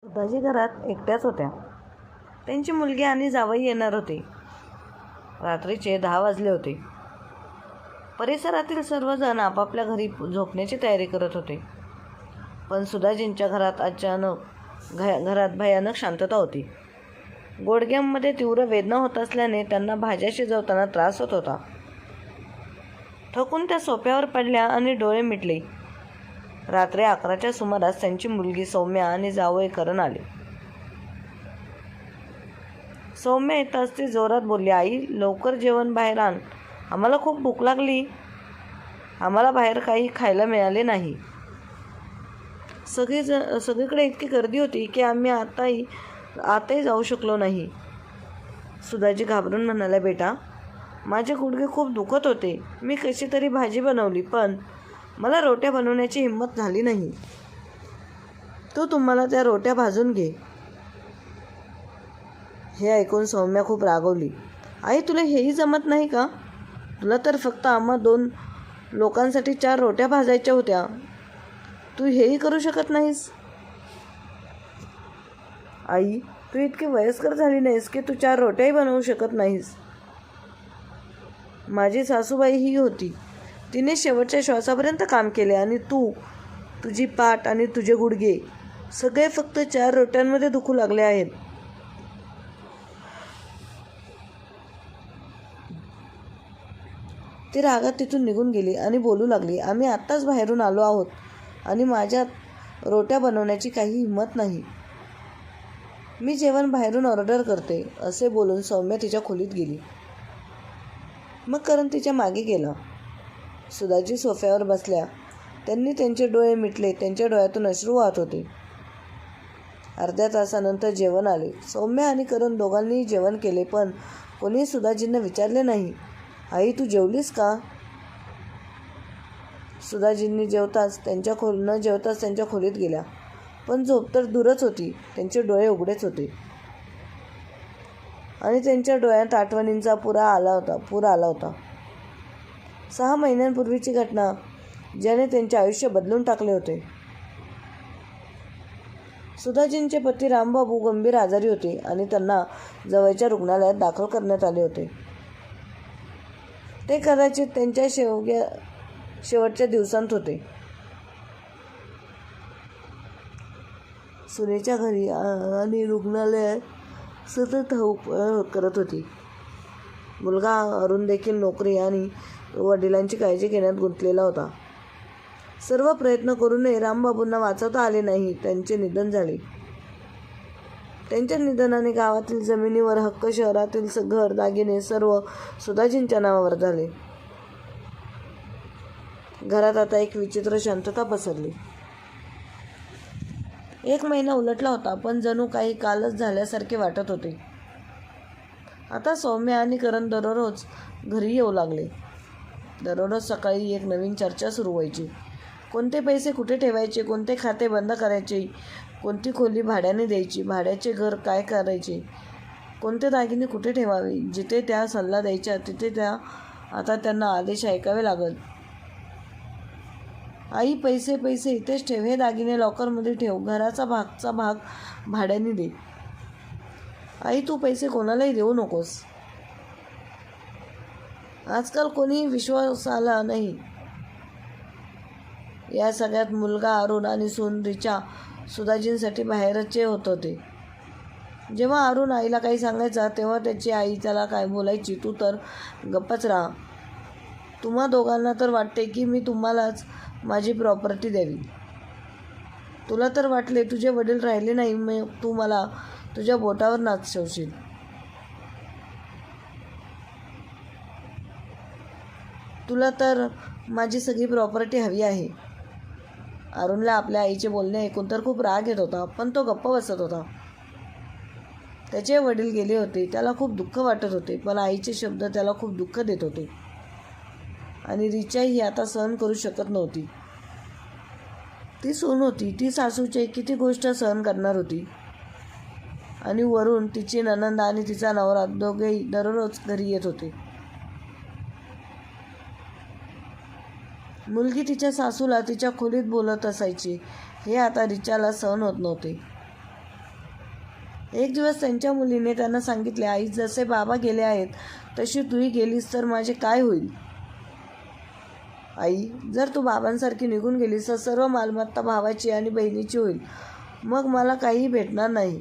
सुधाजी घरात एकट्याच होत्या. त्यांची मुलगी आणि जावई येणार होते. रात्रीचे 10 वाजले होते. परिसरातील सर्वजण आपापल्या घरी झोपण्याची तयारी करत होते. पण सुधाजींच्या घरात अचानक घरात भयानक शांतता होती. गुडघ्यांमध्ये तीव्र वेदना होत असल्याने त्यांना भाज्या शिजवताना त्रास होत होता. थकून त्या सोफ्यावर पडल्या आणि डोळे मिटले. रात्री 11च्या सुमारास त्यांची मुलगी सौम्या आणि जावई करण आले. सौम्या येताच ती जोरात बोलली, आई लवकर जेवण बाहेर आण, आम्हाला खूप भूक लागली. आम्हाला बाहेर काही खायला मिळाले नाही. सगळीकडे इतकी गर्दी होती की आम्ही आताही जाऊ शकलो नाही. सुधाजी घाबरून म्हणाल्या, बेटा माझे गुडघे खूप दुखत होते. मी कशी तरी भाजी बनवली पण मला रोट्या बनवण्याची हिंमत झाली नाही. तुम्हाला त्या रोट्या भाजून घे. हे ऐकून सौम्या खूप रागवली. आई तुला हेही जमत नाही का? तुला तर फक्त आम्हा 2 लोकांसाठी 4 रोट्या भाजायच्या होत्या. तू हेही करू शकत नाहीस? आई तू इतकी वयस्कर झाली नाहीस की तू 4 रोट्याही बनवू शकत नाहीस. माझी सासूबाई ही होती. तिने शेवटच्या श्वासापर्यंत काम केले आणि तुझी पाठ आणि तुझे गुडघे सगळे फक्त 4 रोट्यांमध्ये दुखू लागले आहेत. ती रागात तिथून निघून गेली आणि बोलू लागली, आम्ही आत्ताच बाहेरून आलो आहोत आणि माझ्यात रोट्या बनवण्याची काही हिंमत नाही. मी जेवण बाहेरून ऑर्डर करते. असे बोलून सौम्या तिच्या खोलीत गेली. मग करण तिच्या मागे गेला. सुधाजी सोफ्यावर बसल्या. त्यांनी त्यांचे डोळे मिटले. त्यांच्या डोळ्यातून अश्रू वाहत होते. अर्ध्या तासानंतर जेवण आले. सौम्या आणि करण दोघांनीही जेवण केले पण कोणी सुधाजींना विचारले नाही, आई तू जेवलीस का? सुधाजींनी न जेवताच त्यांच्या खोलीत गेल्या. पण झोप तर दूरच होती. त्यांचे डोळे उघडेच होते आणि त्यांच्या डोळ्यात आठवणींचा पूर आला होता. 6 महिन्यांपूर्वीची घटना ज्याने त्यांचे आयुष्य बदलून टाकले होते. सुधाजींचे पती रामबाबू गंभीर आजारी होते आणि त्यांना जवळच्या रुग्णालयात दाखल करण्यात आले होते. ते कदाचित त्यांच्या शेवटच्या दिवसांत होते. सुनेच्या घरी आणि रुग्णालयात सतत धावपळ करत होती. मुलगा अरुण देखील नोकरी आणि वडिलांची काळजी घेण्यात गुंतलेला होता. सर्व प्रयत्न करूनही रामबाबूंना वाचवता आले नाही. त्यांचे निधन झाले. त्यांच्या निधनाने गावातील जमिनीवर हक्क, शहरातील घर दागिने सर्व सुधाजींच्या नावावर झाले. घरात आता एक विचित्र शांतता पसरली. 1 महिना उलटला होता पण जणू काही कालच झाल्यासारखे वाटत होते. आता सौम्या आणि करण दररोज घरी येऊ लागले. दररोज सकाळी एक नवीन चर्चा सुरू व्हायची. कोणते पैसे कुठे ठेवायचे, कोणते खाते बंद करायचे, कोणती खोली भाड्याने द्यायची, भाड्याचे घर काय करायचे, कोणते दागिने कुठे ठेवावे. जिथे त्या सल्ला द्यायच्या तिथे आता त्यांना आदेश ऐकावे लागत. आई पैसे इथेच ठेव, हे दागिने लॉकरमध्ये ठेव, घराचा भागचा भाग भाड्याने दे. आई तू पैसे कोणालाही देऊ नकोस. आजकाल कोणीही विश्वासाला नाही. या सगळ्यात मुलगा अरुण आणि सून रिचा सुधाजींसाठी बाहेरचे होत होते. जेव्हा अरुण आईला काही सांगायचा तेव्हा त्याची आई त्याला काय बोलायची, तू तर गप्पच राहा. तुम्हा दोघांना तर वाटते की मी तुम्हालाच माझी प्रॉपर्टी द्यावी. तुला तर वाटले तुझे वडील राहिले नाही, मग तू मला तुझ्या बोटावर नाचवशील. तुला तर माझी सगळी प्रॉपर्टी हवी आहे. अरुणला आपल्या आईचे बोलणे ऐकून तर खूप राग येत होता पण तो गप्प बसत होता. त्याचे वडील गेले होते. त्याला खूप दुःख वाटत होते पण आईचे शब्द त्याला खूप दुःख देत होते. आणि रिचाही आता सहन करू शकत नव्हती. ती सून होती. ती सासूचे किती गोष्ट सहन करणार होती. आणि वरून तिची नणंद आणि तिचा नवरा दोघेही दररोज घरी येत होते. मुलगी तिच्या सासूला तिच्या खोलीत बोलत असायची. हे आता रिचाला सहन होत नव्हते. एक दिवस त्यांच्या मुलीने त्यांना सांगितले, आई, जसे बाबा गेले आहेत तशी तूही गेलीस तर माझे काय होईल? आई, जर तू बाबांसारखी निघून गेलीस तर सर्व मालमत्ता भावाची आणि बहिणीची होईल. मग मला काहीही भेटणार नाही.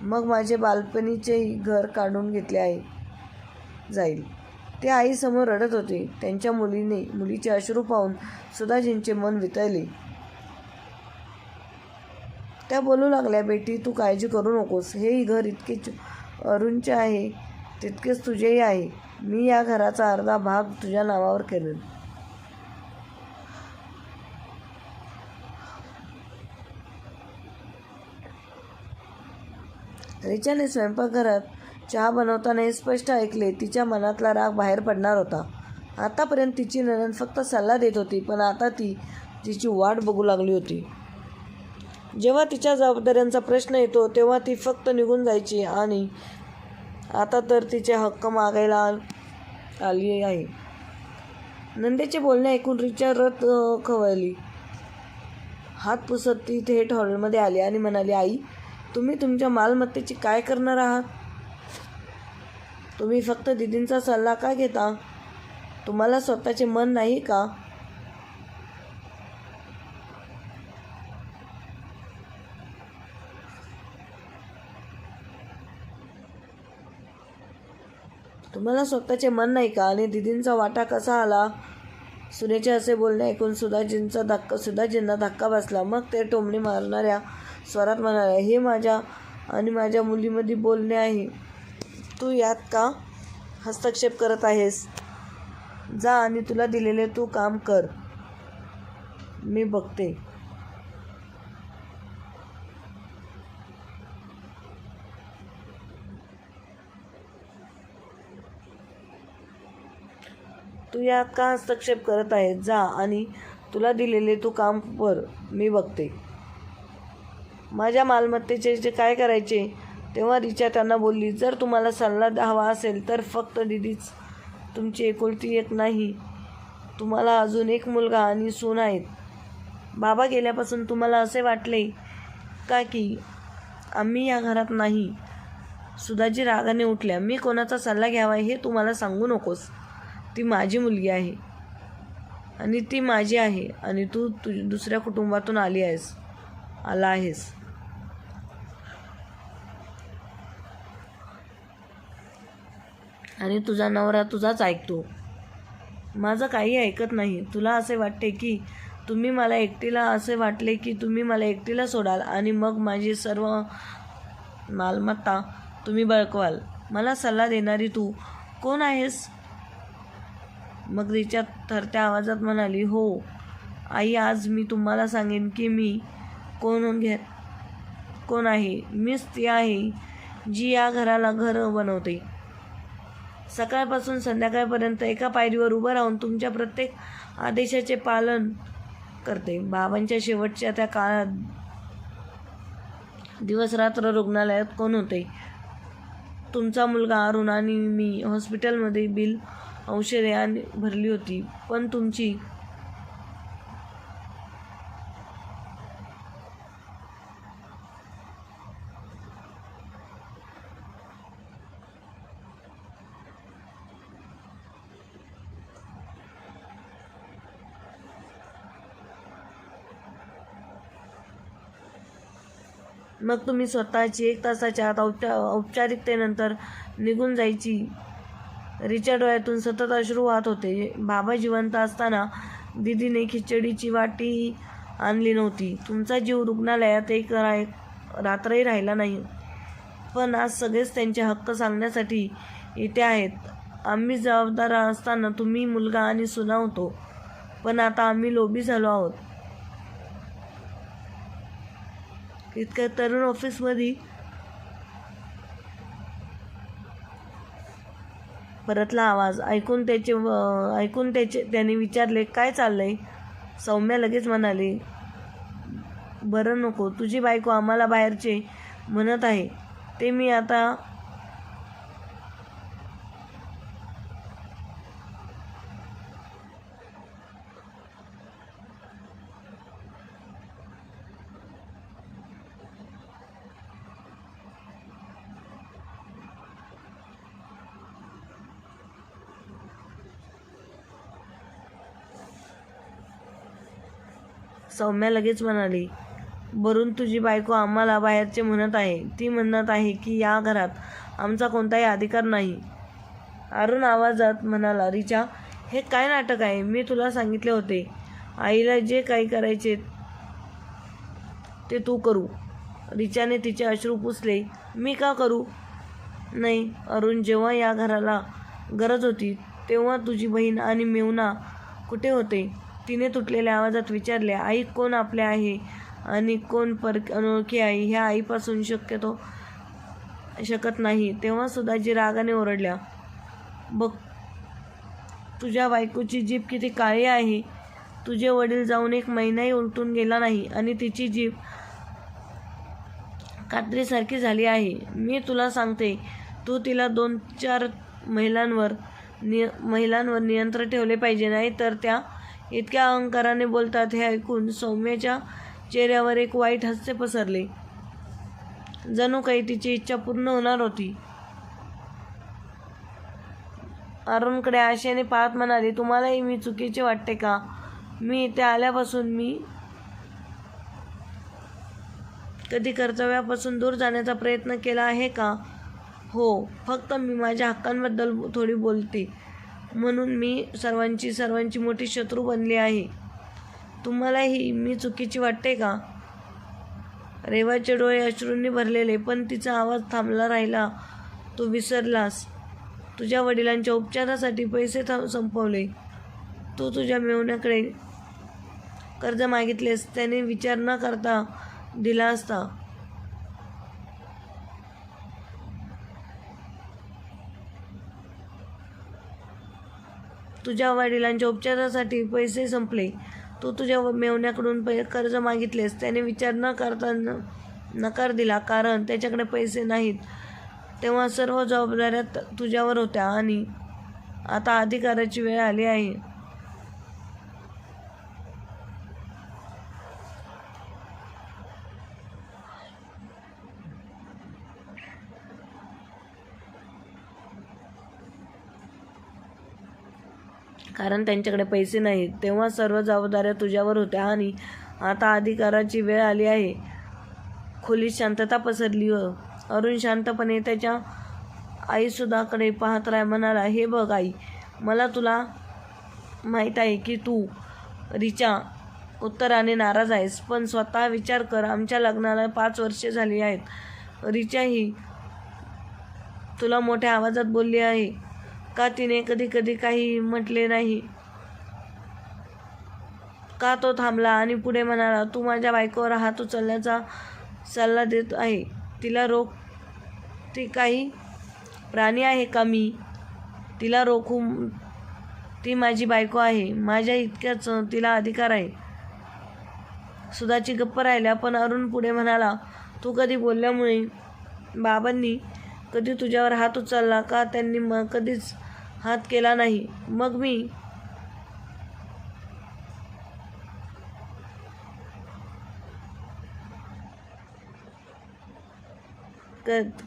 मग माझे बालपणीचेही घर काढून घेतले जाईल. ते आईसमोर रडत होते. त्यांच्या मुलीचे अश्रू पाहून सुधाजींचे मन वितळले. त्या बोलू लागल्या, बेटी, तू काळजी करू नकोस. हेही घर इतके अरुणचे आहे तितकेच तुझेही आहे. मी या घराचा अर्धा भाग तुझ्या नावावर करेन. रिचाने स्वयंपाकघरात चहा बनवताना हे स्पष्ट ऐकले. तिच्या मनातला राग बाहेर पडणार होता. आतापर्यंत तिची नणंद फक्त सल्ला देत होती, पण आता ती तिची वाट बघू लागली होती. जेव्हा तिच्या जबाबदाऱ्यांचा प्रश्न येतो तेव्हा ती फक्त निघून जायची आणि आता तर तिचे हक्क मागायला आली आहे. नंदेचे बोलणे ऐकून रिचा रथ खवळली. हात पुसत ती थेट हॉलमध्ये आली आणि म्हणाली, आई, तुम्ही तुमच्या मालमत्तेची काय करणार आहात? तुम्ही फक्त दीदींचा सल्ला का घेता? तुम्हाला स्वतःचे मन नाही का? तुम्हाला स्वतःचे मन नाही का? आणि दीदींचा वाटा कसा आला? सुनेचे असे बोलणे ऐकून सुधाजींना धक्का बसला. मग ते टोमणे मारणाऱ्या स्वरात म्हणाले, हे माझ्या आणि माझ्या मुलीमध्ये बोलणे आहे. तू यात का हस्तक्षेप करत आहेस? जा आणि तुला दिलेले तू काम कर. मी बघते. तू यात का हस्तक्षेप करत आहेस? जा आणि तुला दिलेले तू काम कर. मी बघते. माझ्या मालमत्तेचे जे काय करायचे? तेव्हा रिचा त्यांना बोलली, जर तुम्हाला सल्ला हवा असेल तर फक्त दीदीच तुमची एकुलती एक नाही. तुम्हाला अजून एक मुलगा आणि सून आहेत. बाबा गेल्यापासून तुम्हाला असे वाटले का की आम्ही या घरात नाही? सुधाजी रागाने उठल्या. मी कोणाचा सल्ला घ्यावा हे तुम्हाला सांगू नकोस. ती माझी मुलगी आहे आणि ती माझी आहे आणि तू दुसऱ्या कुटुंबातून आला आहेस. आणि तुझा नवरा तुझाच ऐकतो, माझं काही ऐकत नाही. तुला असे वाटते की तुम्ही मला एकटीला सोडाल आणि मग माझी सर्व मालमत्ता तुम्ही बळकवाल. मला सल्ला देणारी तू कोण आहेस? मग रिचा थरत्या आवाजात म्हणाली, हो आई, आज मी तुम्हाला सांगेन की मी कोण आहे. मीच ती आहे जी या घराला घर बनवते. सकाळपासून संध्याकाळपर्यंत एका पायरीवर उभं राहून तुमच्या प्रत्येक आदेशाचे पालन करते. बाबांच्या शेवटच्या त्या काळात दिवसरात्र रुग्णालयात कोण होते? तुमचा मुलगा अरुण. आणि मी हॉस्पिटलमध्ये बिल, औषधे आणि भरली होती. पण तुमची मग तुम्ही स्वतःची 1 तासाच्या आत औपचारिकतेनंतर निघून जायची. रिचा डोळ्यातून सतत अश्रू वाहत होते. बाबा जिवंत असताना दीदीने खिचडीची वाटी आणली नव्हती. तुमचा जीव रुग्णालयात एक रात्रही राहिला नाही. पण आज सगळेच त्यांचे हक्क सांगण्यासाठी इथे आहेत. आम्ही जबाबदार असताना तुम्ही मुलगा आणि सुना होतो, पण आता आम्ही लोभी झालो आहोत. इतक्या तरुण ऑफिसमध्ये परतला आवाज ऐकून त्याने विचारले, काय चाललंय? सौम्या लगेच म्हणाली, बरं नको. तुझी बायको आम्हाला बाहेरचे म्हणत आहे. ते मी आता सौम्या लगेच म्हणाली, वरून तुझी बायको आम्हाला बाहेरचे म्हणत आहे. ती म्हणत आहे की या घरात आमचा कोणताही अधिकार नाही. अरुण आवाजात म्हणाला, रिचा, हे काय नाटक आहे? मी तुला सांगितले होते आईला जे काही करायचे ते तू करू. रिचाने तिचे अश्रू पुसले. मी का करू? नाही अरुण, जेव्हा या घराला गरज होती तेव्हा तुझी बहीण आणि मेहुणा कुठे होते? तिने तुटलेल्या आवाजात विचारले. आई कोण आपले आहे आणि कोण अनोळखी आहे ह्या आईपासून शकत नाही. तेव्हा सुधाजी रागाने ओरडल्या, बघ तुझ्या बायकोची जीभ किती काळी आहे. तुझे वडील जाऊन 1 महिनाही उलटून गेला नाही आणि तिची जीभ कात्रीसारखी झाली आहे. मी तुला सांगते, तू तिला 2-4 महिलांवर नियंत्रण ठेवले पाहिजे, नाही तर त्या इतक्या अहंकाराने बोलतात. हे ऐकून सौम्याच्या चेहऱ्यावर एक वाईट हास्य पसरले. जणू काही तिची इच्छा पूर्ण होणार होती. अरुणकडे आशेने पाहत म्हणाली, तुम्हालाही मी चुकीचे वाटते का? मी इथे आल्यापासून मी कधी कर्तव्यापासून दूर जाण्याचा प्रयत्न केला आहे का? हो, फक्त मी माझ्या हक्कांबद्दल थोडी बोलते म्हणून मी सर्वांची मोठी शत्रू बनली आहे. तुम्हालाही मी चुकीची वाटते का? रेवाचे डोळे अश्रूंनी भरलेले, पण तिचा आवाज थांबला राहिला. तू विसरलास. तुझ्या वडिलांच्या उपचारासाठी पैसे संपवले. तू तुझ्या मेहुण्याकडे कर्ज मागितलेस. त्याने विचार न करता दिला असता. तुझ्या वडिलांच्या उपचारासाठी पैसे संपले. तू तुझ्या मेहुण्याकडून कर्ज मागितलेस. त्याने विचार न करता नकार दिला, कारण त्याच्याकडे पैसे नाहीत. तेव्हा सर्व जबाबदाऱ्या तुझ्यावर होत्या आणि आता अधिकाराची वेळ आली आहे. कारण त्यांच्याकडे पैसे नाहीत. तेव्हा सर्व जबाबदाऱ्या तुझ्यावर होत्या आणि आता अधिकाराची वेळ आली आहे. खोलीत शांतता पसरली. अरुण शांतपणे त्याच्या आईसुधाकडे पाहत म्हणाला, हे बघ आई, मला तुला माहीत आहे की तू रिचा उत्तराने नाराज आहेस, पण स्वतः विचार कर. आमच्या लग्नाला 5 वर्षे झाली आहेत. रिचा ही तुला मोठ्या आवाजात बोलली आहे का? तिने कधी काही म्हटले नाही का? तो थांबला आणि पुढे म्हणाला, तू माझ्या बायकोवर हात उचलण्याचा सल्ला देत आहे. तिला रोख. ती काही प्राणी आहे का मी तिला रोखू? ती माझी बायको आहे. माझ्या इतक्याच तिला अधिकार आहे. सुधाची गप्प राहिल्या, पण अरुण पुढे म्हणाला, तू कधी बोलल्यामुळे बाबांनी कधी तुझ्यावर हात उचलला का? त्यांनी कधीच हात केला नाही. मग मी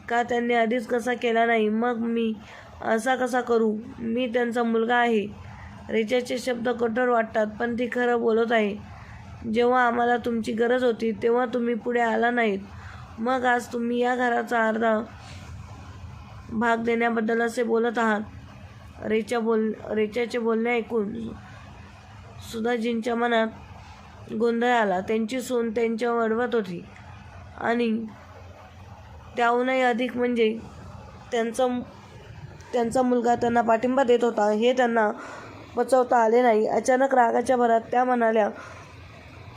का त्यांनी आधीच कसा केला नाही? मग मी असा कसा करू? मी त्यांचा मुलगा आहे. रिचाचे शब्द कठोर वाटतात, पण ती खरं बोलत आहे. जेव्हा आम्हाला तुमची गरज होती तेव्हा तुम्ही पुढे आला नाहीत. मग आज तुम्ही या घराचा अर्धा भाग देण्याबद्दल असे बोलत आहात. रिचाचे बोलणे ऐकून सुधाजींच्या मनात गोंधळ आला. त्यांची सून त्यांच्यावर अडवत होती आणि त्याहूनही अधिक म्हणजे त्यांचा मुलगा त्यांना पाठिंबा देत होता, हे त्यांना पचवता आले नाही. अचानक रागाच्या भरात त्या म्हणाल्या,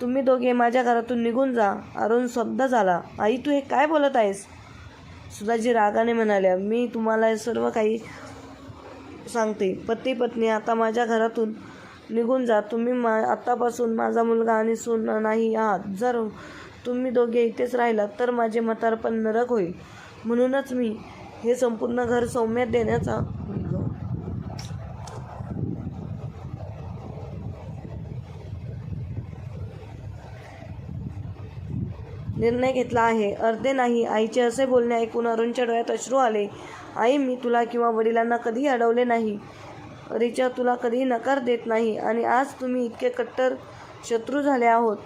तुम्ही दोघे माझ्या घरातून निघून जा. अरुण स्तब्ध झाला. आई, तू हे काय बोलत आहेस? सुधाजी रागाने म्हणाल्या, मी तुम्हाला सर्व काही सांगते. पती पत्नी आता माझ्या घरातून निघून जा. तुम्ही आत्तापासून माझा मुलगा आणि सून नाही आहात. जर तुम्ही दोघे इथेच राहिलात तर माझे म्हातारपण नरक होईल. म्हणूनच मी हे संपूर्ण घर सौम्यात देण्याचा निर्णय घेतला आहे. अर्धे नाही. आईचे असे बोलणे ऐकून अरुणच्या डोळ्यात अश्रू आले. आई, मी तुला किंवा वडिलांना कधीही अडवले नाही. रिचा तुला कधीही नकार देत नाही आणि आज तुम्ही इतके कट्टर शत्रू झाले आहोत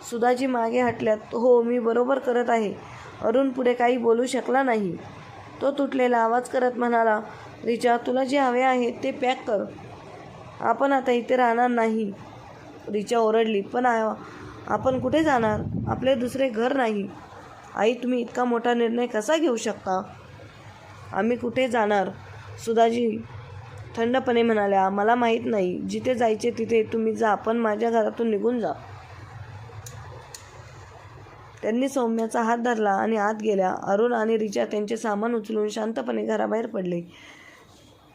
सुधाजी मागे हटल्यात. हो, मी बरोबर करत आहे. अरुण पुढे काही बोलू शकला नाही. तो तुटलेला आवाज करत म्हणाला, रिचा, तुला जे हवे आहे ते पॅक कर. आपण आता इथे राहणार नाही. रिचा ओरडली, पण आपण कुठे जाणार? आपले दुसरे घर नाही. आई, तुम्ही इतका मोठा निर्णय कसा घेऊ शकता? आम्ही कुठे जाणार? सुधाजी थंडपणे म्हणाल्या, मला माहीत नाही. जिथे जायचे तिथे तुम्ही जा, पण माझ्या घरातून निघून जा. त्यांनी सौम्याचा हात धरला आणि आत गेल्या. अरुण आणि रिचा त्यांचे सामान उचलून शांतपणे घराबाहेर पडले.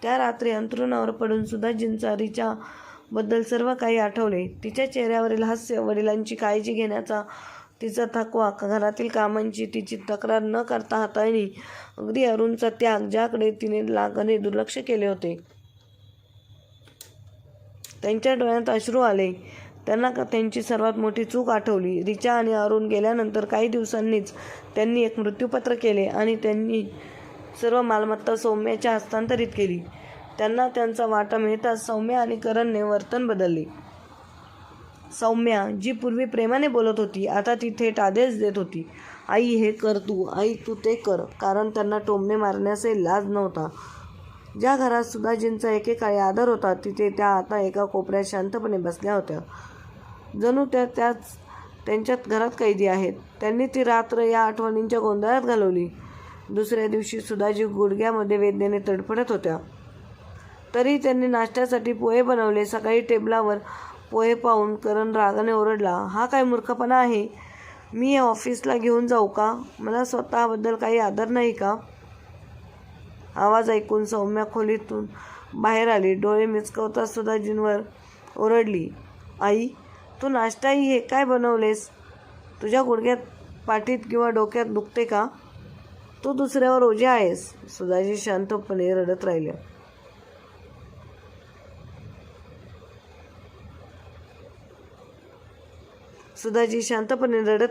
त्या रात्री अंथरुणावर पडून सुधाजींचा रिचाबद्दल सर्व काही आठवले. तिच्या चेहऱ्यावरील हास्य, वडिलांची काळजी घेण्याचा तिचा थकवा, घरातील कामांची तिची तक्रार न करता हाताळणी, अगदी अरुणचा त्याग, ज्याकडे तिने लागणे दुर्लक्ष केले होते. त्यांच्या डोळ्यात अश्रू आले. त्यांना त्यांची सर्वात मोठी चूक आठवली. रिचा आणि अरुण गेल्यानंतर काही दिवसांनीच त्यांनी एक मृत्यूपत्र केले आणि त्यांनी सर्व मालमत्ता सौम्याच्या हस्तांतरित केली. त्यांना त्यांचा वाटा मिळताच सौम्या आणि करणने वर्तन बदलले. सौम्या, जी पूर्वी प्रेमाने बोलत होती, आता ती थेट आदेश देत होती. आई, हे कर तू. आई, तू ते कर. कारण त्यांना टोमणे मारण्याचाही लाज नव्हता. ज्या घरात सुधाजींचा एकेकाळी आदर होता, तिथे त्या आता एका कोपऱ्यात शांतपणे बसल्या होत्या. जणू त्यांच्यात घरात कैदी आहेत. त्यांनी ती रात्र या आठवणींच्या गोंधळात घालवली. दुसऱ्या दिवशी सुधाजी गुडघ्यामध्ये वेदनेने तडफडत होत्या. तरी त्यांनी नाश्त्यासाठी पोहे बनवले. सकाळी टेबलावर पोहे पाहून करण रागाने ओरडला, हा काय मूर्खपणा आहे? मी या ऑफिसला घेऊन जाऊ का? मला स्वतःबद्दल काही आदर नाही का? आवाज ऐकून सौम्या खोलीतून बाहेर आली. डोळे मिचकवता सुधाजींवर ओरडली, आई, तू नाश्ताही हे काय बनवलेस? तुझ्या गुडघ्यात, पाठीत किंवा डोक्यात दुखते का? तू दुसऱ्यावर ओझे आहेस. सुधाजी शांतपणे रडत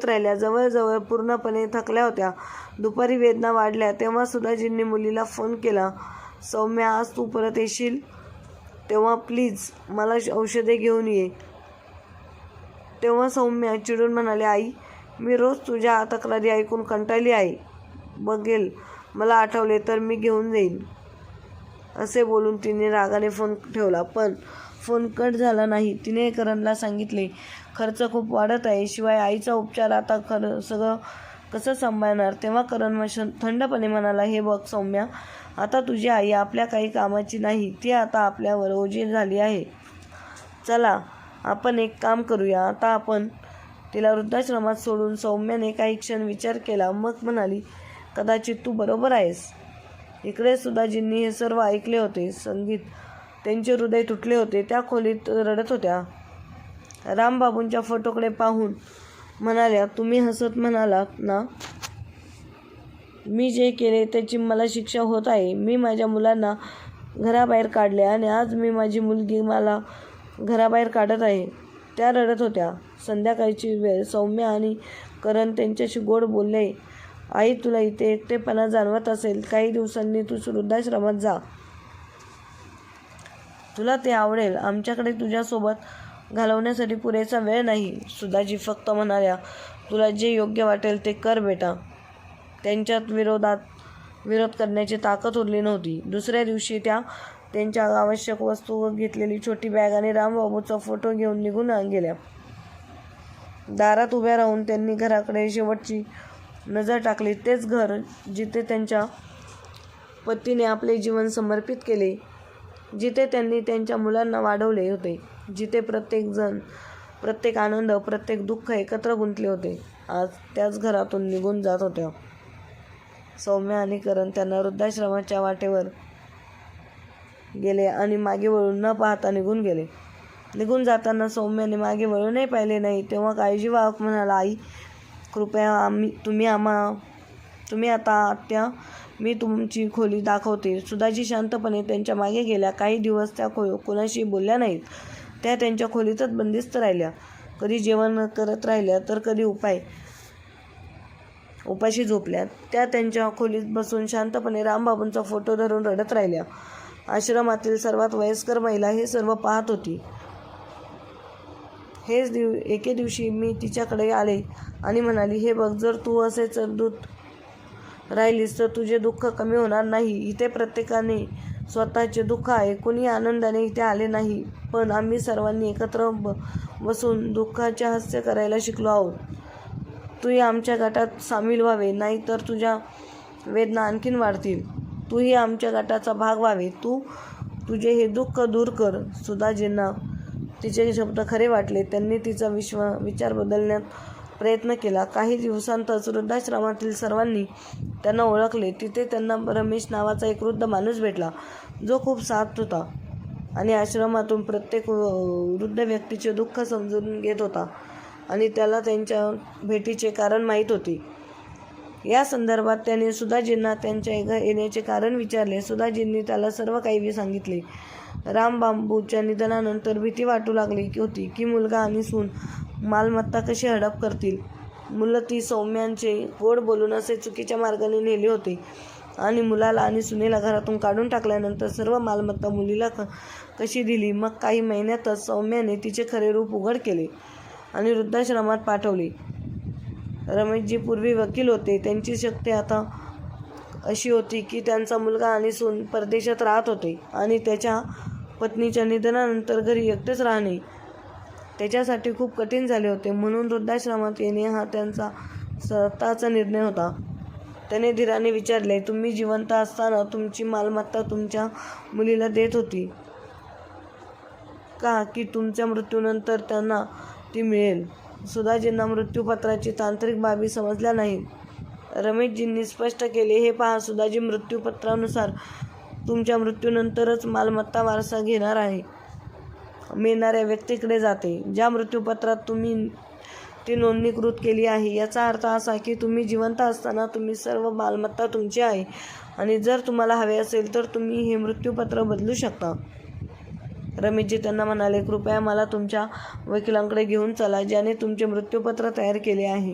राहिल्या. जवळजवळ पूर्णपणे थकल्या होत्या. दुपारी वेदना वाढल्या तेव्हा सुधाजींनी मुलीला फोन केला, सौम्या, आज तू परत येशील तेव्हा प्लीज मला औषधे घेऊन ये. तेव्हा सौम्या चिडून म्हणाली, आई, मी रोज तुझ्या तक्रारी ऐकून कंटाळली आहे. बघेल मला आठवले तर मी घेऊन जाईन. असे बोलून तिने रागाने फोन ठेवला. पण फोन कट झाला नाही. तिने करणला सांगितले, खर्च खूप वाढत आहे. शिवाय आईचा उपचार आता सगळं कसं सांभाळणार? तेव्हा करण थंडपणे म्हणाला, हे बघ सौम्या, आता तुझी आई आपल्या काही कामाची नाही. ती आता आपल्यावर ओझी झाली आहे. चला, आपण एक काम करूया. आता आपण तिला वृद्धाश्रमात सोडून. सौम्याने काही क्षण विचार केला. मग म्हणाली, कदाचित तू बरोबर आहेस. इकडे सुधाजींनी हे सर्व ऐकले होते. संगीत त्यांचे हृदय तुटले होते. त्या खोलीत रडत होत्या. रामबाबूंच्या फोटोकडे पाहून म्हणाल्या, तुम्ही हसत म्हणालात ना, मी जे केले त्याची मला शिक्षा होत आहे. मी माझ्या मुलांना घराबाहेर काढले आणि आज मी माझी मुलगी मला घराबाहेर काढत आहे. त्या रडत होत्या. संध्याकाळची वेळ. सौम्या आणि करण त्यांच्याशी गोड बोलले, आई, तुला इथे एकटेपणा जाणवत असेल, काही दिवसांनी तू वृद्धाश्रमात जा. तुला ते आवडेल. आमच्याकडे तुझ्यासोबत घालवण्यासाठी पुरेसा वेळ नाही. सुधाजी फक्त म्हणाल्या, तुला जे योग्य वाटेल ते कर बेटा. त्यांच्यात विरोध करण्याची ताकद उरली नव्हती. दुसऱ्या दिवशी त्या त्यांच्या आवश्यक वस्तू घेतलेली छोटी बॅग आणि रामबाबूचा फोटो घेऊन निघून गेल्या. दारात उभ्या राहून त्यांनी घराकडे शेवटची नजर टाकली. तेच घर जिथे त्यांच्या पतीने आपले जीवन समर्पित केले, जिथे त्यांनी त्यांच्या मुलांना वाढवले होते, जिथे प्रत्येक जण, प्रत्येक आनंद, प्रत्येक दुःख एकत्र गुंतले होते, आज त्याच घरातून निघून जात होत्या. सौम्या आणि करण त्यांना वृद्धाश्रमाच्या वाटेवर गेले आणि मागे वळून न पाहता निघून गेले. निघून जाताना सौम्याने मागे वळूनही पाहिले नाही. तेव्हा काळजीवाहक म्हणाला, आई, कृपया तुम्ही आता आत्या, मी तुमची खोली दाखवते. सुधाजी शांतपणे त्यांच्या मागे गेल्या. काही दिवस त्या कोणाशी बोलल्या नाहीत. त्या त्यांच्या खोलीतच बंदिस्त राहिल्या. कधी जेवण करत राहिल्या तर कधी उपाशी झोपल्या. त्या त्यांच्या खोलीत बसून शांतपणे रामबाबूंचा फोटो धरून रडत राहिल्या. आश्रमातील सर्वात वयस्कर महिला हे सर्व पाहत होती. एके दिवशी मी तिच्याकडे आले आणि म्हणाली, हे बघ, जर तू असेच दूध राहिलीस तर तुझे दुःख कमी होणार नाही. इथे प्रत्येकाने स्वतःचे दुःख आहे. कोणी आनंदाने इथे आले नाही, पण आम्ही सर्वांनी एकत्र बसून दुःखाचे हास्य करायला शिकलो आहोत. तूही आमच्या गटात सामील व्हावे, नाही तर तुझ्या वेदना आणखीन वाढतील. तूही आमच्या गटाचा भाग व्हावे. तुझे हे दुःख दूर कर. सुधाजींना तिचे शब्द खरे वाटले. त्यांनी तिचा विचार बदलण्यात प्रयत्न केला. काही दिवसांतच वृद्धाश्रमातील सर्वांनी त्यांना ओळखले. तिथे त्यांना रमेश नावाचा एक वृद्ध माणूस भेटला, जो खूप साथ होता आणि आश्रमातून प्रत्येक वृद्ध व्यक्तीचे दुःख समजून घेत होता आणि त्याला त्यांच्या भेटीचे कारण माहीत होते. या संदर्भात त्याने सुधाजींना त्यांच्या येण्याचे कारण विचारले. सुधाजींनी त्याला सर्व काही सांगितले. रामबाबूच्या निधनानंतर भीती वाटू लागली होती की मुलगा आणि सून मालमत्ता कशी हडप करतील. मुलती सौम्यांचे गोड बोलून असे चुकीच्या मार्गाने नेले होते आणि मुलाला आणि सुनेला घरातून काढून टाकल्यानंतर सर्व मालमत्ता मुलीला कशी दिली. मग काही महिन्यातच सौम्याने तिचे खरे रूप उघड केले आणि वृद्धाश्रमात पाठवले. रमेशजी पूर्वी वकील होते. त्यांची शक्ती आता अशी होती की त्यांचा मुलगा आणि सून परदेशात राहत होते आणि त्याच्या पत्नीच्या निधनानंतर घरी एकटेच राहणे त्याच्यासाठी खूप कठीण झाले होते. म्हणून वृद्धाश्रमात येणे हा त्यांचा स्वतःचा निर्णय होता. त्याने धीराने विचारले, तुम्ही जिवंत असताना तुमची मालमत्ता तुमच्या मुलीला देत होती का, की तुमच्या मृत्यूनंतर त्यांना ती मिळेल? सुधाजींना मृत्यूपत्राची तांत्रिक बाबी समजल्या नाहीत. रमेशजींनी स्पष्ट केले, हे पहा, सुधाजी, मृत्यूपत्रानुसार तुमच्या मृत्यूनंतरच मालमत्ता वारसा घेणार आहे मिळणाऱ्या व्यक्तीकडे जाते. ज्या मृत्यूपत्रात तुम्ही ती नोंदणीकृत केली आहे याचा अर्थ असा की तुम्ही जिवंत असताना तुम्ही सर्व मालमत्ता तुमची आहे आणि जर तुम्हाला हवे असेल तर तुम्ही हे मृत्यूपत्र बदलू शकता. रमेशजी त्यांना म्हणाले, कृपया मला तुमच्या वकिलांकडे घेऊन चला, ज्याने तुमचे मृत्यूपत्र तयार केले आहे.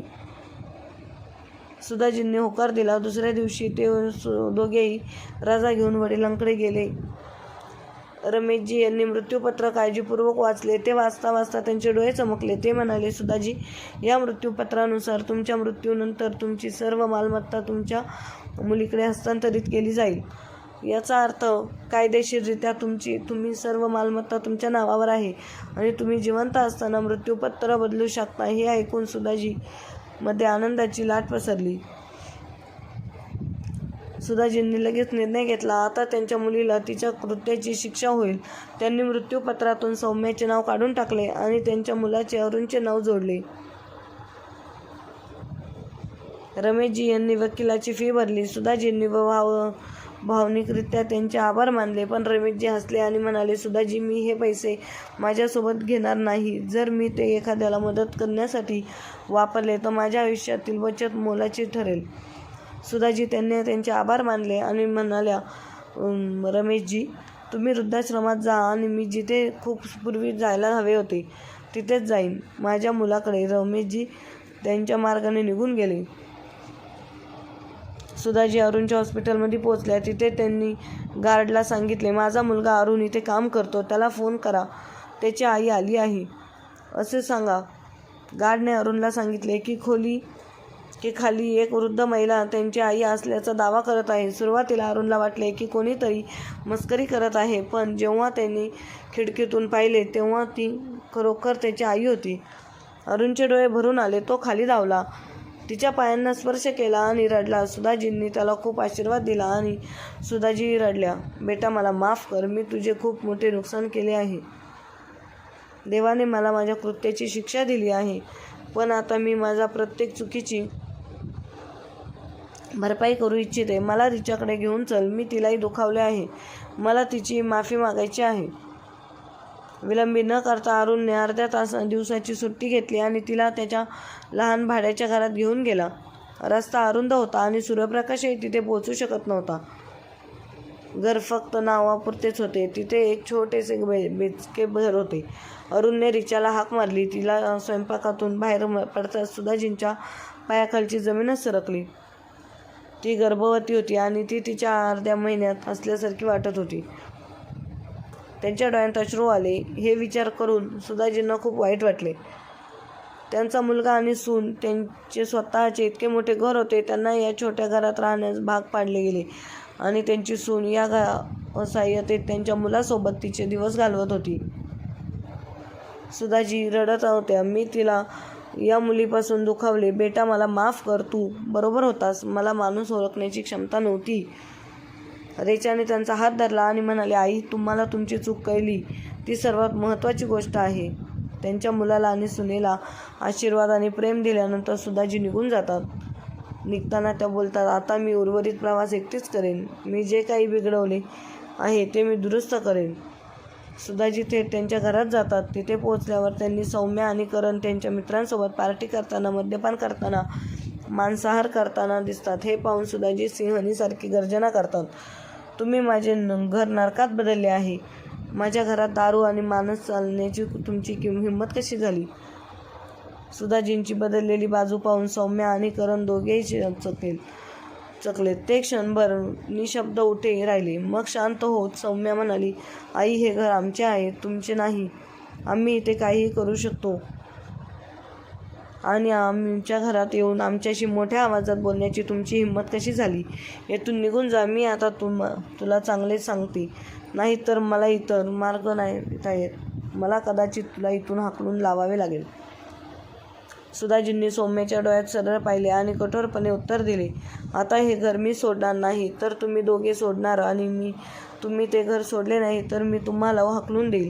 सुधाजींनी होकार दिला. दुसऱ्या दिवशी ते दोघेही रजा घेऊन वडिलांकडे गेले. रमेशजी यांनी मृत्यूपत्र काळजीपूर्वक वाचले. ते वाचता वाचता त्यांचे डोळे चमकले. ते म्हणाले, सुधाजी, या मृत्यूपत्रानुसार तुमच्या मृत्यूनंतर तुमची सर्व मालमत्ता तुमच्या मुलीकडे हस्तांतरित केली जाईल. याचा अर्थ कायदेशीररित्या तुम्ही सर्व मालमत्ता तुमच्या नावावर आहे आणि तुम्ही जिवंत असताना मृत्यूपत्र बदलू शकता. हे ऐकून सुधाजी मध्ये आनंदाची लाट पसरली. सुधाजींनी लगेच निर्णय घेतला, आता त्यांच्या मुलीला तिच्या कृत्याची शिक्षा होईल. त्यांनी मृत्यूपत्रातून सौम्याचे नाव काढून टाकले आणि त्यांच्या मुलाचे अरुणचे नाव जोडले. रमेशजी यांनी वकिलाची फी भरली. सुधाजींनी भावनिकरित्या त्यांचे आभार मानले, पण रमेशजी हसले आणि म्हणाले, सुधाजी, मी हे पैसे माझ्यासोबत घेणार नाही. जर मी ते एखाद्याला मदत करण्यासाठी वापरले तर माझ्या आयुष्यातील बचत मोलाची ठरेल. सुधाजी त्यांनी त्यांचे आभार मानले आणि म्हणाल्या, रमेशजी, तुम्ही वृद्धाश्रमात जा आणि मी जिथे खूप पूर्वी जायला हवे होते तिथेच जाईन, माझ्या मुलाकडे. रमेशजी त्यांच्या मार्गाने निघून गेले. सुधाजी अरुणच्या हॉस्पिटलमध्ये पोहोचल्या. तिथे त्यांनी गार्डला सांगितले, माझा मुलगा अरुण इथे काम करतो, त्याला फोन करा, त्याची आई आली आहे असे सांगा. गार्डने अरुणला सांगितले की खाली एक वृद्ध महिला त्यांची आई असल्याचा दावा करत आहे. सुरुवातीला अरुणला वाटले की कोणीतरी मस्करी करत आहे, पण जेव्हा त्यांनी खिडकीतून पाहिले तेव्हा ती खरोखर त्याची आई होती. अरुणचे डोळे भरून आले. तो खाली धावला, तिच्या पायांना स्पर्श केला आणि रडला. सुधाजींनी त्याला खूप आशीर्वाद दिला आणि सुधाजी रडल्या, बेटा, मला माफ कर, मी तुझे खूप मोठे नुकसान केले आहे. देवाने मला माझ्या कृत्याची शिक्षा दिली आहे, पण आता मी माझ्या प्रत्येक चुकीची भरपाई करू इच्छिते. मला तिच्याकडे घेऊन चल, मी तिलाही दुखावले आहे, मला तिची माफी मागायची आहे. विलंबी न करता अरुणने अर्ध्या दिवसाची सुट्टी घेतली आणि तिला त्याच्या लहान भाड्याच्या घरात घेऊन गेला. रस्ता अरुंद होता आणि सूर्यप्रकाशही तिथे पोहोचू शकत नव्हता. घर फक्त नावापुरतेच होते. तिथे एक छोटेसे बेचके घर होते. अरुणने रिचाला हाक मारली. तिला स्वयंपाकातून बाहेर पडताच सुधाजींच्या पायाखालची जमीनच सरकली. ती गर्भवती होती आणि ती तिच्या अर्ध्या महिन्यात असल्यासारखी वाटत होती. त्यांच्या डोळ्यात अश्रू आले. हे विचार करून सुधाजींना खूप वाईट वाटले. त्यांचा मुलगा आणि सून, त्यांचे स्वतःचे इतके मोठे घर होते, त्यांना या छोट्या घरात राहण्यास भाग पाडले गेले आणि त्यांची सून या असहाय्यतेत त्यांच्या मुलासोबत तिचे दिवस घालवत होती. सुधाजी रडत होत्या. मी तिला या मुलीपासून दुखावले. बेटा, मला माफ कर. तू बरोबर होतास. मला माणूस ओळखण्याची क्षमता नव्हती. रेचाने त्यांचा हात धरला आणि म्हणाले, आई, तुम्हाला तुमची चूक कळली. ती सर्वात महत्त्वाची गोष्ट आहे. त्यांच्या मुलाला आणि सुनेला आशीर्वाद आणि प्रेम दिल्यानंतर सुधाजी निघून जातात. निघताना त्या बोलतात, आता मी उर्वरित प्रवास एकटीच करेन. मी जे काही बिघडवले आहे ते मी दुरुस्त करेन. सुधाजी थेट त्यांच्या घरात जातात. तिथे पोहोचल्यावर त्यांनी सौम्या आणि करण त्यांच्या मित्रांसोबत पार्टी करताना, मद्यपान करताना, मांसाहार करताना दिसतात. हे पाहून सुधाजी सिंहणीसारखी गर्जना करतात, तुम्ही माझे घर नरकात बदलले आहे. माझ्या घरात दारू आणि मांस चालण्याची तुमची हिंमत कशी झाली? सुधाजींची बदललेली बाजू पाहून सौम्या आणि करण दोघेही चकले. ते क्षणभर निशब्द उठे राहिले. मग शांत होत सौम्या म्हणाली, आई, हे घर आमचे आहे, तुमचे नाही. आम्ही इथे काहीही करू शकतो आणि आमच्या घरात येऊन आमच्याशी मोठ्या आवाजात बोलण्याची तुमची हिंमत कशी झाली? येथून निघून जा. मी आता तुला चांगलेच सांगते. नाही तर मला इतर मार्ग नाहीत आहेत. मला कदाचित तुला इथून हाकलून लावावे लागेल. सुधाजींनी सौम्याच्या डोळ्यात सरळ पाहिले आणि कठोरपणे उत्तर दिले, आता हे घर मी सोडणार नाही तर तुम्ही दोघे सोडणार आणि तुम्ही ते घर सोडले नाही तर मी तुम्हाला हाकलून देईल.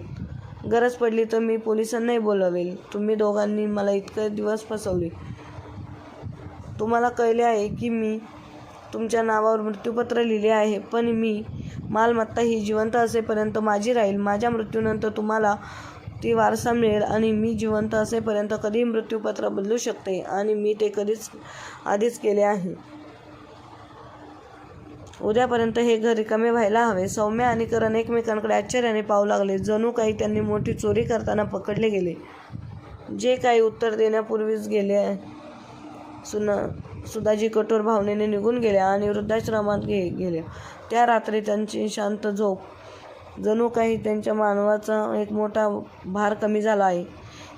गरज पडली तर मी पोलिसांनाही बोलवेल. तुम्ही दोघांनी मला इतके दिवस फसवले. तुम्हाला कळले आहे की मी तुमच्या नावावर मृत्यूपत्र लिहिले आहे, पण मी मालमत्ता ही जिवंत असेपर्यंत माझी राहील. माझ्या मृत्यूनंतर तुम्हाला ती वारसा मिळेल आणि मी जिवंत असेपर्यंत कधीही मृत्यूपत्र बदलू शकते आणि मी ते आधीच केले आहे. उद्यापर्यंत हे घर रिकामे व्हायला हवे. सौम्या आणि करण एकमेकांकडे आश्चर्याने पाहू लागले. जणू काही त्यांनी मोठी चोरी करताना पकडले गेले. जे काही उत्तर देण्यापूर्वीच गेले. सुधाजी कठोर भावनेने निघून गेल्या आणि वृद्धाश्रमात गेल्या. त्या रात्री त्यांची शांत झोप. जणू काही त्यांच्या मानवाचा एक मोठा भार कमी झाला आहे.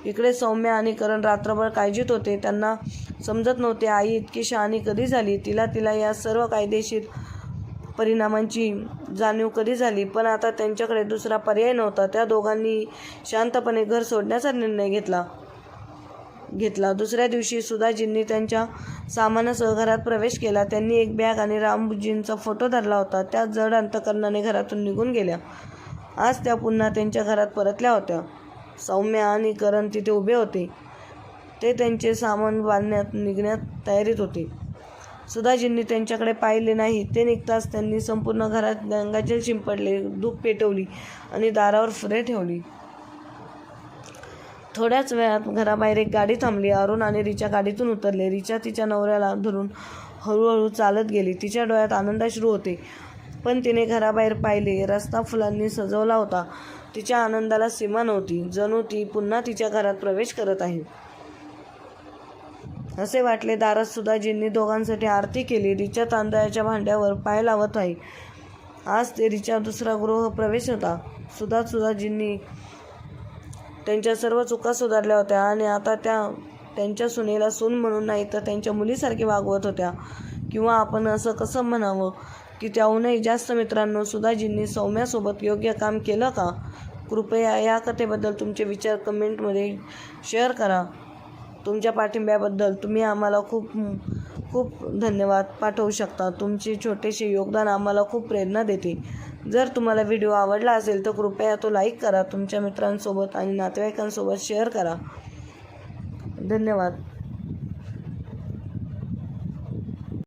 इकडे सौम्या आणि करण रात्रभर काळजीत होते. त्यांना समजत नव्हते, आई इतकी शहाणी कधी झाली? तिला या सर्व कायदेशीर परिणामांची जाणीव कधी झाली? पण आता त्यांच्याकडे दुसरा पर्याय नव्हता. त्या दोघांनी शांतपणे घर सोडण्याचा निर्णय घेतला. दुसऱ्या दिवशी सुधाजींनी त्यांच्या सामानासह घरात प्रवेश केला. त्यांनी एक बॅग आणि रामजींचा फोटो धरला होता. त्या जड अंतकरणाने घरातून निघून गेल्या. आज त्या पुन्हा त्यांच्या घरात परतल्या होत्या. सौम्या आणि करण तिथे उभे होते. ते त्यांचे सामान बांधण्यात निघण्यात तयारीत होते. सुधाजींनी त्यांच्याकडे पाहिले नाही. ते निघताच त्यांनी संपूर्ण घरात गंगाजल शिंपडले, धूप पेटवली आणि दारावर फुले ठेवली. थोड्याच वेळात घराबाहेर एक गाडी थांबली. अरुण आणि रिचा गाडीतून उतरले. रिचा तिच्या नवऱ्याला धरून हळूहळू चालत गेली. तिच्या डोळ्यात आनंदाश्रू होते. पण तिने घराबाहेर पाहिले. रस्ता फुलांनी सजवला होता. तिच्या आनंदाला सीमा नव्हती. जणू ती पुन्हा तिच्या घरात प्रवेश करत आहे असे वाटले. दारात सुधाजींनी दोघांसाठी आरती केली. रिचा तांदळाच्या भांड्यावर पाय लावत आहे. आज ते रिचा दुसरा गृहप्रवेश होता. सुधाजींनी त्यांच्या सर्व चुका सुधारल्या होत्या आणि आता त्या त्यांच्या सुनेला सून म्हणून नाही तर त्यांच्या मुलीसारखी वागवत होत्या. किंवा आपण असं कसं म्हणावं की त्याहूनही जास्त. मित्रांनो, सुधाजींनी सौम्यासोबत योग्य काम केलं का? कृपया या कथेबद्दल तुमचे विचार कमेंटमध्ये शेअर करा. तुमच्या पाठिंब्याबद्दल तुम्ही आम्हाला खूप खूप धन्यवाद पाठवू शकता. तुमचे छोटेसे योगदान आम्हाला खूप प्रेरणा देते. जर तुम्हाला व्हिडिओ आवडला असेल तर कृपया तो लाईक करा. तुमच्या मित्रांसोबत आणि नातेवाईकांसोबत शेअर करा. धन्यवाद.